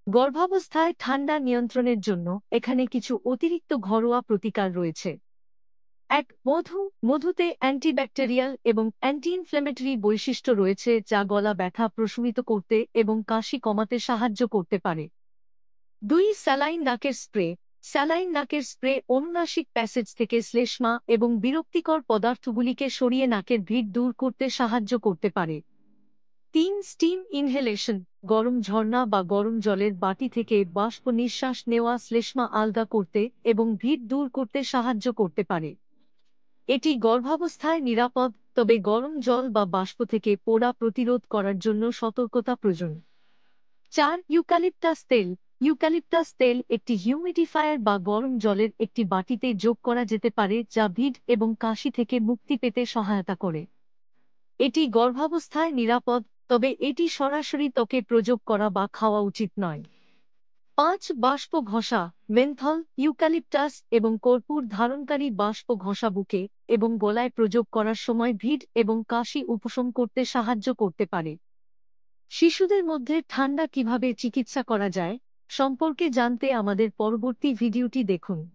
গর্ভাবস্থায় ঠান্ডা নিয়ন্ত্রণের জন্য এখানে কিছু অতিরিক্ত ঘরোয়া প্রতিকার রয়েছে। এক, মধু। মধুতে অ্যান্টিব্যাকটেরিয়াল এবং অ্যান্টি ইনফ্ল্যামেটরি বৈশিষ্ট্য রয়েছে যা গলা ব্যথা প্রশমিত করতে এবং কাশি কমাতে সাহায্য করতে পারে। ২, স্যালাইন নাকের স্প্রে। স্যালাইন নাকের স্প্রে অনুনাসিক প্যাসেজ থেকে শ্লেষ্মা এবং বিরক্তিকর পদার্থগুলিকে সরিয়ে নাকের ভিড় দূর করতে সাহায্য করতে পারে। ৩, স্টিম ইনহেলেশন। গরম ঝর্ণা বা গরম জলের বাটি থেকে বাষ্প নিঃশ্বাস নেওয়া শ্লেষ্মা আলগা করতে এবং ভিড় দূর করতে সাহায্য করতে পারে। এটি গর্ভাবস্থায় নিরাপদ, তবে গরম জল বা বাষ্প থেকে পোড়া প্রতিরোধ করার জন্য সতর্কতা প্রয়োজন। ৪, ইউক্যালিপটাস তেল। ইউক্যালিপটাস তেল একটি হিউমিডিফায়ার বা গরম জলের একটি বাটিতে যোগ করা যেতে পারে যা ভিড় এবং কাশি থেকে মুক্তি পেতে সহায়তা করে। এটি গর্ভাবস্থায় নিরাপদ, তবে এটি সরাসরি ত্বকে প্রয়োগ করা বা খাওয়া উচিত নয়। ৫, বাষ্প ঘষা। মেন্থল, ইউক্যালিপটাস এবং কর্পূর ধারণকারী বাষ্প ঘষা বুকে এবং গলায় প্রয়োগ করার সময় ভিড় এবং কাশি উপশম করতে সাহায্য করতে পারে। শিশুদের মধ্যে ঠান্ডা কিভাবে চিকিৎসা করা যায় সম্পর্কে জানতে আমাদের পরবর্তী ভিডিওটি দেখুন।